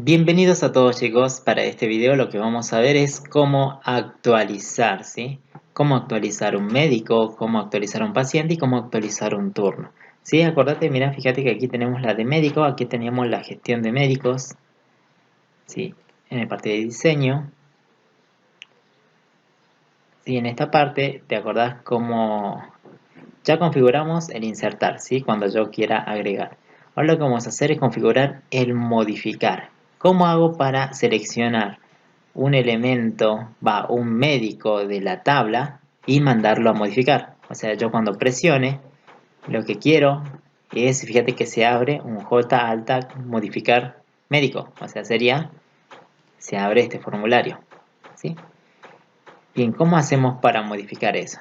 Bienvenidos a todos chicos, para este video lo que vamos a ver es cómo actualizar, ¿sí? Cómo actualizar un médico, cómo actualizar un paciente y cómo actualizar un turno. ¿Sí? Acordate, mira, fíjate que aquí tenemos la de médico, aquí teníamos la gestión de médicos, ¿sí? En la parte de diseño, ¿sí? En esta parte, ¿te acordás cómo ya configuramos el insertar, ¿sí? Cuando yo quiera agregar. Ahora lo que vamos a hacer es configurar el modificar. ¿Cómo hago para seleccionar un elemento, un médico de la tabla y mandarlo a modificar? O sea, yo cuando presione, lo que quiero es, fíjate que se abre un J alta modificar médico. O sea, se abre este formulario, ¿sí? Bien, ¿cómo hacemos para modificar eso?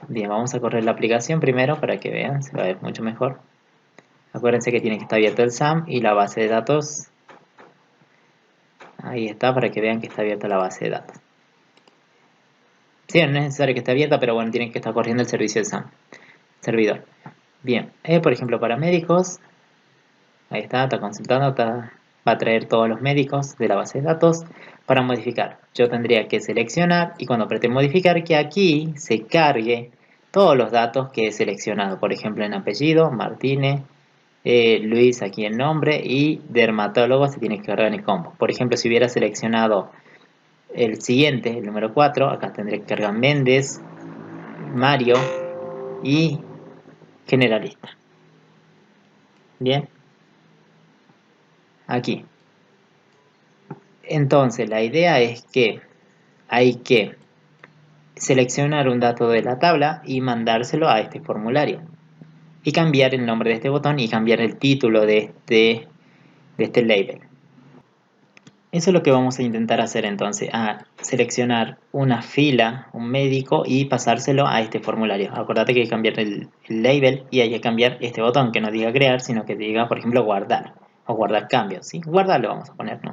Bien, vamos a correr la aplicación primero para que vean, se va a ver mucho mejor. Acuérdense que tiene que estar abierto el SAM y la base de datos. Ahí está, para que vean que está abierta la base de datos. Sí, no es necesario que esté abierta, pero bueno, tiene que estar corriendo el servicio del SAM, servidor. Bien, por ejemplo, para médicos, ahí está consultando, va a traer todos los médicos de la base de datos para modificar. Yo tendría que seleccionar y cuando apriete modificar, que aquí se cargue todos los datos que he seleccionado. Por ejemplo, en apellido, Martínez, Luis aquí el nombre y dermatólogo se tiene que cargar en el combo. Por ejemplo, si hubiera seleccionado el siguiente, el número 4, acá tendría que cargar Méndez, Mario y generalista. Bien, aquí. Entonces, la idea es que hay que seleccionar un dato de la tabla y mandárselo a este formulario. Y cambiar el nombre de este botón y cambiar el título de este label. Eso es lo que vamos a intentar hacer entonces, a seleccionar una fila, un médico y pasárselo a este formulario. Acordate que hay que cambiar el label y hay que cambiar este botón que no diga crear, sino que diga, por ejemplo, guardar o guardar cambios, ¿sí? Guardar lo vamos a poner, ¿no?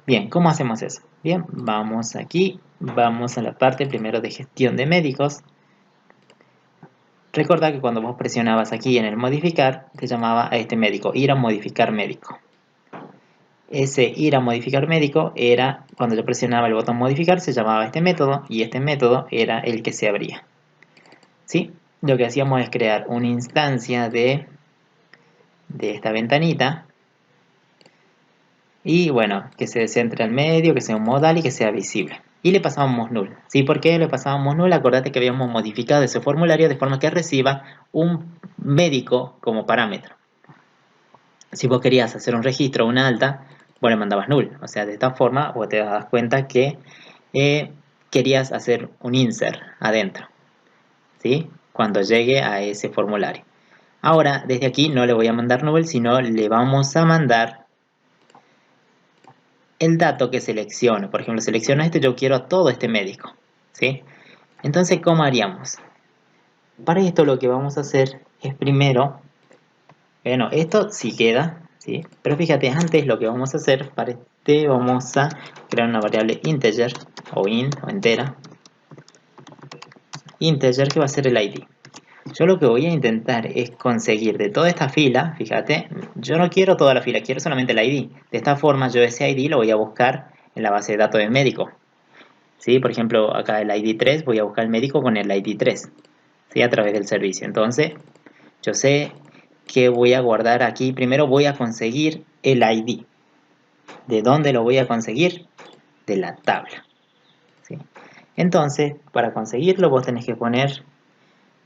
Bien, ¿cómo hacemos eso? Bien, vamos aquí, vamos a la parte primero de gestión de médicos. Recuerda que cuando vos presionabas aquí en el modificar, te llamaba a este médico, ir a modificar médico. Ese ir a modificar médico era, cuando yo presionaba el botón modificar, se llamaba este método y este método era el que se abría. ¿Sí? Lo que hacíamos es crear una instancia de esta ventanita y bueno, que se centre al medio, que sea un modal y que sea visible. Y le pasábamos null. ¿Sí? ¿Por qué le pasábamos null? Acordate que habíamos modificado ese formulario de forma que reciba un médico como parámetro. Si vos querías hacer un registro o una alta, vos le mandabas null. O sea, de esta forma vos te das cuenta que querías hacer un insert adentro, ¿sí? Cuando llegue a ese formulario. Ahora, desde aquí no le voy a mandar null, sino le vamos a mandar el dato que selecciono. Por ejemplo, selecciono este, yo quiero a todo este médico, ¿sí? Entonces, ¿cómo haríamos? Para esto lo que vamos a hacer es primero, bueno, esto sí queda, ¿sí? Pero fíjate, antes lo que vamos a hacer, para este vamos a crear una variable integer, o int, o entera, integer que va a ser el ID. Yo lo que voy a intentar es conseguir de toda esta fila, fíjate, yo no quiero toda la fila, quiero solamente el ID. De esta forma yo ese ID lo voy a buscar en la base de datos de médico. ¿Sí? Por ejemplo, acá el ID 3, voy a buscar el médico con el ID 3, ¿sí? A través del servicio. Entonces, yo sé que voy a guardar aquí. Primero voy a conseguir el ID. ¿De dónde lo voy a conseguir? De la tabla, ¿sí? Entonces, para conseguirlo vos tenés que poner,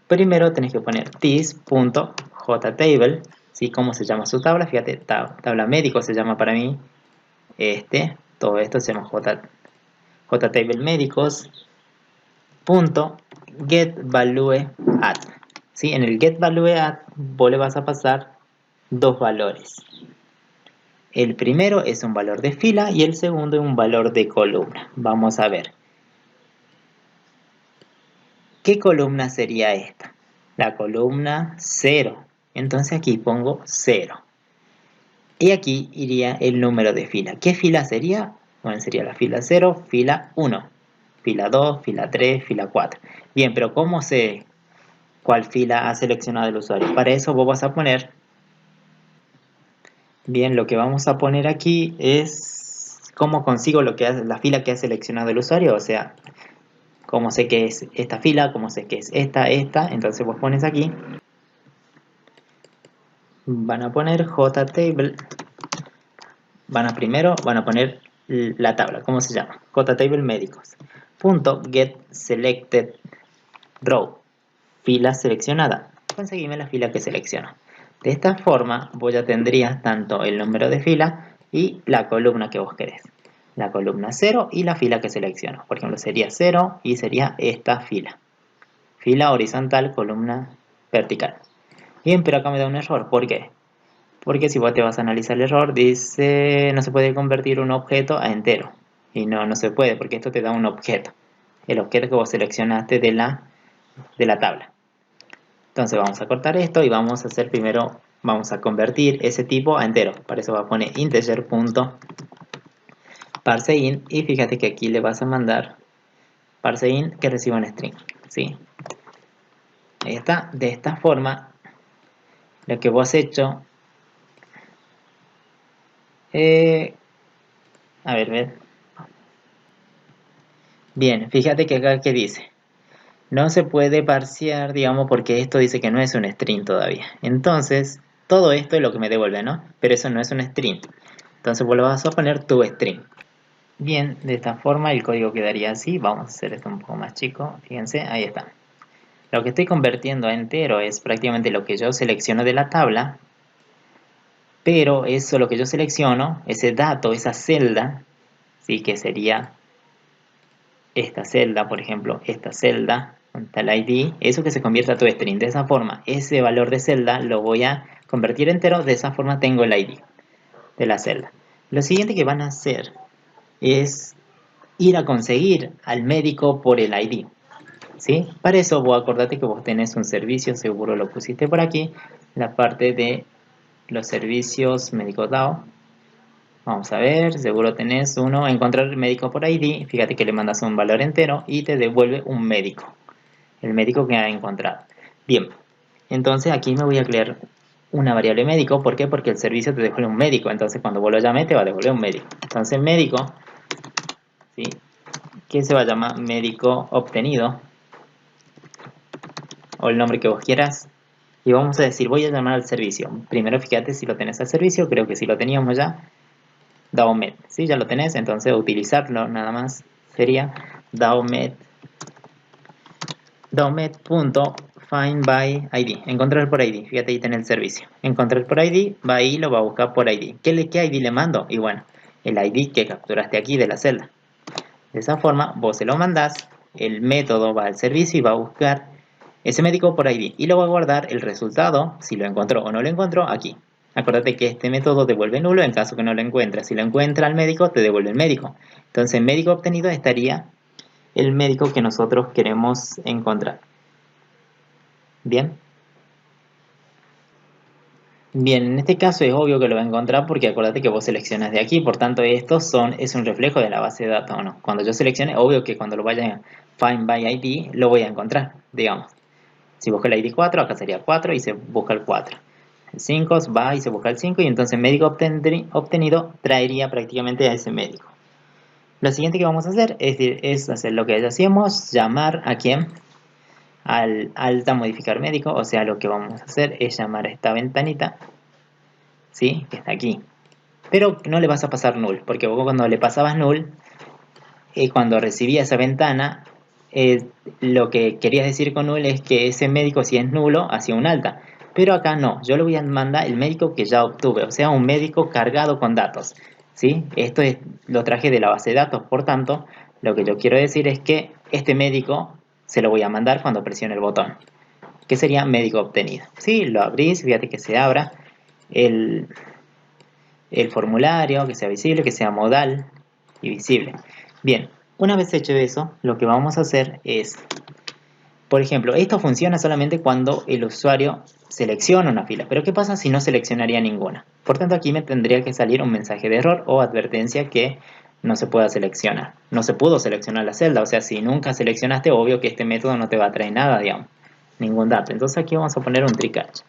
primero tenés que poner this.jtable, ¿sí? ¿Cómo se llama su tabla? Fíjate, tabla médico se llama para mí. Todo esto se llama jtable médicos. .getValueAdd, ¿sí? En el getValueAdd vos le vas a pasar dos valores. El primero es un valor de fila y el segundo es un valor de columna. Vamos a ver. ¿Qué columna sería esta? La columna 0. Entonces aquí pongo 0. Y aquí iría el número de fila. ¿Qué fila sería? Bueno, sería la fila 0, fila 1, fila 2, fila 3, fila 4. Bien, pero ¿cómo sé cuál fila ha seleccionado el usuario? Para eso vos vas a poner Bien, lo que vamos a poner aquí es cómo consigo la fila que ha seleccionado el usuario, o sea, cómo sé que es esta fila, cómo sé que es esta, entonces vos pones aquí, van a poner JTable, primero van a poner la tabla, ¿cómo se llama? JTable médicos, punto get selected row, fila seleccionada, conseguime la fila que selecciono. De esta forma vos ya tendrías tanto el número de fila y la columna que vos querés. La columna 0 y la fila que selecciono. Por ejemplo, sería 0 y sería esta fila. Fila horizontal, columna vertical. Bien, pero acá me da un error. ¿Por qué? Porque si vos te vas a analizar el error, dice no se puede convertir un objeto a entero. Y no se puede, porque esto te da un objeto. El objeto que vos seleccionaste de la tabla. Entonces vamos a cortar esto y vamos a hacer primero, vamos a convertir ese tipo a entero. Para eso va a poner integer.parseInt y fíjate que aquí le vas a mandar parseInt que reciba un string. ¿Sí? Ahí está. De esta forma, lo que vos has hecho, a ver. Bien, fíjate que acá que dice, no se puede parsear, digamos, porque esto dice que no es un string todavía. Entonces, todo esto es lo que me devuelve, ¿no? Pero eso no es un string. Entonces vos lo vas a poner tu string. Bien, de esta forma el código quedaría así. Vamos a hacer esto un poco más chico. Fíjense, ahí está. Lo que estoy convirtiendo a entero es prácticamente lo que yo selecciono de la tabla. Pero eso lo que yo selecciono, ese dato, esa celda, ¿sí? Que sería esta celda, por ejemplo, esta celda, con tal ID, eso que se convierta a tu string. De esa forma, ese valor de celda lo voy a convertir entero. De esa forma tengo el ID de la celda. Lo siguiente que van a hacer es ir a conseguir al médico por el ID. ¿Sí? Para eso vos acordate que vos tenés un servicio, seguro lo pusiste por aquí, la parte de los servicios médico DAO. Vamos a ver, seguro tenés uno, encontrar el médico por ID, fíjate que le mandas un valor entero y te devuelve un médico, el médico que ha encontrado. Bien, entonces aquí me voy a crear una variable médico, ¿por qué? Porque el servicio te devuelve un médico, entonces cuando vos lo llames te va a devolver un médico. Entonces médico, ¿sí? Que se va a llamar médico obtenido, o el nombre que vos quieras, y vamos a decir, voy a llamar al servicio. Primero fíjate si lo tenés al servicio, creo que sí lo teníamos ya. DAOMED, ¿sí? Ya lo tenés, entonces utilizarlo nada más sería DAOMED.findById, encontrar por ID, fíjate ahí tenés el servicio. Encontrar por ID, va ahí, lo va a buscar por ID. ¿Qué ID le mando? Y bueno, el ID que capturaste aquí de la celda. De esa forma, vos se lo mandás, el método va al servicio y va a buscar ese médico por ID y lo va a guardar el resultado, si lo encontró o no lo encontró, aquí. Acuérdate que este método devuelve nulo en caso que no lo encuentre. Si lo encuentra el médico, te devuelve el médico. Entonces, en médico obtenido estaría el médico que nosotros queremos encontrar. Bien. Bien, en este caso es obvio que lo va a encontrar porque acuérdate que vos seleccionas de aquí, por tanto es un reflejo de la base de datos, ¿o no? Cuando yo seleccione, obvio que cuando lo vaya a find by ID lo voy a encontrar, digamos. Si busco el ID 4, acá sería 4 y se busca el 4. El 5 va y se busca el 5 y entonces médico obtenido traería prácticamente a ese médico. Lo siguiente que vamos a hacer es hacer lo que ya hacíamos, llamar a quién, al alta modificar médico, o sea, lo que vamos a hacer es llamar a esta ventanita, ¿sí? Que está aquí. Pero no le vas a pasar null, porque vos cuando le pasabas null, cuando recibía esa ventana, lo que querías decir con null es que ese médico, si es nulo, hacía un alta. Pero acá no, yo le voy a mandar el médico que ya obtuve, o sea, un médico cargado con datos. ¿Sí? Esto lo traje de la base de datos, por tanto, lo que yo quiero decir es que este médico se lo voy a mandar cuando presione el botón, que sería médico obtenido. ¿Sí? Lo abrís, fíjate que se abra el formulario, que sea visible, que sea modal y visible. Bien, una vez hecho eso, lo que vamos a hacer es, por ejemplo, esto funciona solamente cuando el usuario selecciona una fila, pero ¿qué pasa si no seleccionaría ninguna? Por tanto, aquí me tendría que salir un mensaje de error o advertencia que no se pueda seleccionar. No se pudo seleccionar la celda, o sea, si nunca seleccionaste, obvio que este método no te va a traer nada, digamos, ningún dato. Entonces aquí vamos a poner un try catch.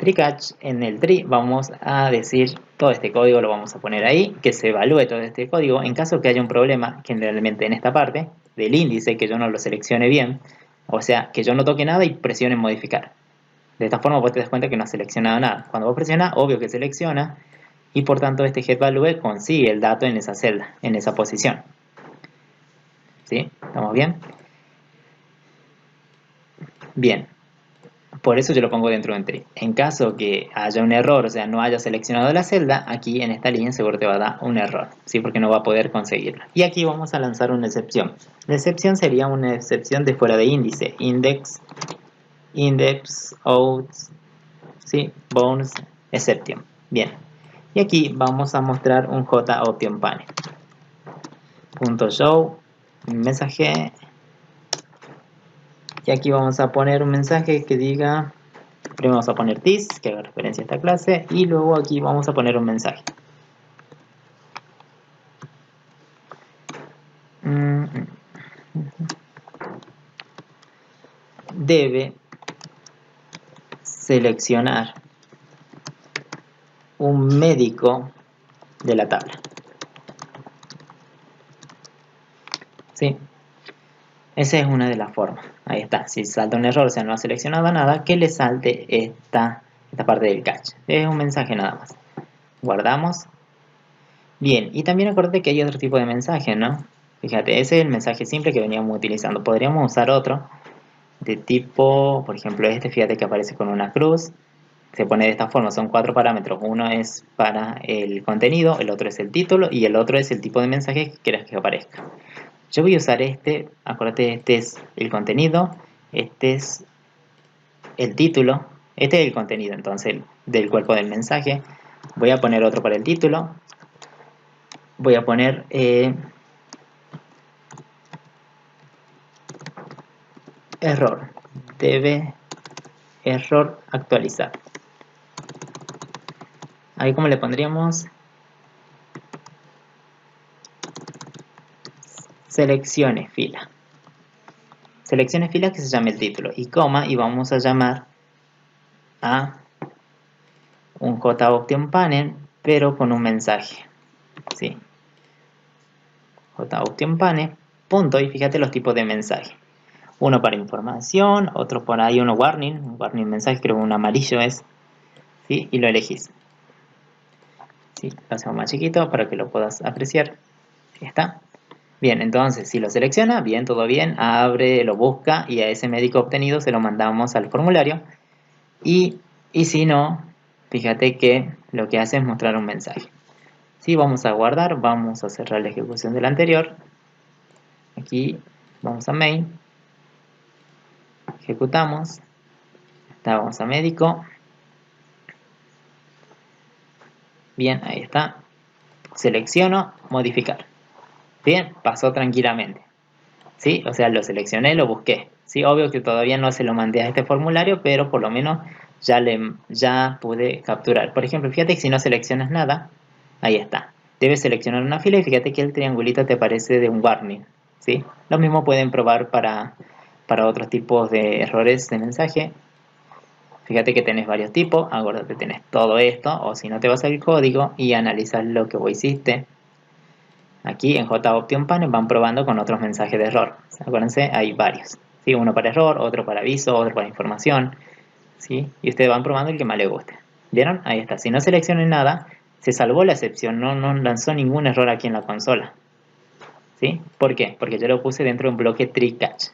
Tree catch, en el tree vamos a decir todo este código lo vamos a poner ahí, que se evalúe todo este código. En caso que haya un problema, generalmente en esta parte del índice, que yo no lo seleccione bien, o sea, que yo no toque nada y presione modificar. De esta forma vos te das cuenta que no has seleccionado nada. Cuando vos presionas, obvio que selecciona, y por tanto este getValue consigue el dato en esa celda, en esa posición. ¿Sí? ¿Estamos bien? Bien. Por eso yo lo pongo dentro de un tree. En caso que haya un error, o sea, no haya seleccionado la celda, aquí en esta línea seguro te va a dar un error, ¿sí? Porque no va a poder conseguirla. Y aquí vamos a lanzar una excepción. La excepción sería una excepción de fuera de índice. Index, out, ¿sí? Bones, exception. Bien. Y aquí vamos a mostrar un JOptionPanel. .show, mensaje. Y aquí vamos a poner un mensaje que diga... Primero vamos a poner this, que haga referencia a esta clase, y luego aquí vamos a poner un mensaje. Debe seleccionar un médico de la tabla. ¿Sí? Esa es una de las formas. Ahí está. Si salta un error, o sea, no ha seleccionado nada, que le salte esta parte del catch. Es un mensaje nada más. Guardamos. Bien, y también acuérdate que hay otro tipo de mensaje, ¿no? Fíjate, ese es el mensaje simple que veníamos utilizando. Podríamos usar otro de tipo, por ejemplo, este, fíjate que aparece con una cruz. Se pone de esta forma, son 4 parámetros. Uno es para el contenido, el otro es el título y el otro es el tipo de mensaje que quieras que aparezca. Yo voy a usar este, acuérdate, este es el contenido, este es el título, este es el contenido, entonces, del cuerpo del mensaje. Voy a poner otro para el título. Voy a poner error, debe error actualizar. Ahí como le pondríamos seleccione fila. Seleccione fila que se llame el título y coma, y vamos a llamar a un JOptionPanel pero con un mensaje. ¿Sí? JOptionPanel, punto, y fíjate los tipos de mensaje. Uno para información, otro por ahí, uno warning, un warning mensaje, creo que un amarillo es, ¿sí? Y lo elegís. ¿Sí? Lo hacemos más chiquito para que lo puedas apreciar. Ahí está. Bien, entonces si lo selecciona, bien, todo bien, abre, lo busca y a ese médico obtenido se lo mandamos al formulario. Y si no, fíjate que lo que hace es mostrar un mensaje. Si vamos a guardar, vamos a cerrar la ejecución del anterior. Aquí vamos a main, ejecutamos, vamos a médico. Bien, ahí está. Selecciono, modificar. Bien, pasó tranquilamente. ¿Sí? O sea, lo seleccioné, lo busqué. Sí, obvio que todavía no se lo mandé a este formulario, pero por lo menos ya pude capturar. Por ejemplo, fíjate que si no seleccionas nada, ahí está. Debes seleccionar una fila y fíjate que el triangulito te aparece de un warning. ¿Sí? Lo mismo pueden probar para otros tipos de errores de mensaje. Fíjate que tenés varios tipos, acuérdate, tenés todo esto, o si no te vas al código y analizas lo que vos hiciste. Aquí en JOptionPanel van probando con otros mensajes de error. Acuérdense, hay varios. ¿Sí? Uno para error, otro para aviso, otro para información. ¿Sí? Y ustedes van probando el que más les guste. ¿Vieron? Ahí está. Si no seleccionen nada, se salvó la excepción. No lanzó ningún error aquí en la consola. ¿Sí? ¿Por qué? Porque yo lo puse dentro de un bloque tree catch.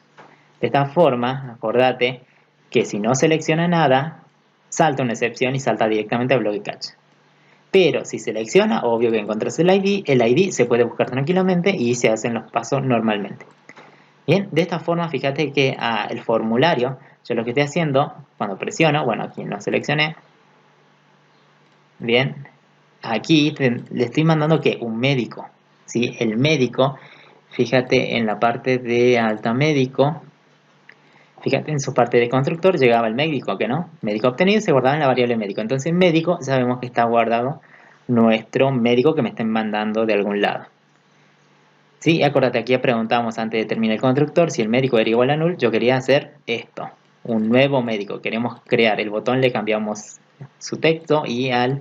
De esta forma, acordate que si no selecciona nada, salta una excepción y salta directamente al bloque catch. Pero si selecciona, obvio que encontrás el ID se puede buscar tranquilamente y se hacen los pasos normalmente. Bien, de esta forma fíjate que el formulario, yo lo que estoy haciendo, cuando presiono, bueno, aquí no seleccioné, bien, aquí le estoy mandando que un médico, ¿sí? El médico, fíjate en la parte de alta médico, fíjate en su parte de constructor llegaba el médico, que no, médico obtenido se guardaba en la variable médico, entonces médico sabemos que está guardado nuestro médico que me estén mandando de algún lado. Sí, acuérdate, aquí preguntamos antes de terminar el constructor si el médico era igual a null. Yo quería hacer esto, un nuevo médico. Queremos crear el botón, le cambiamos su texto y al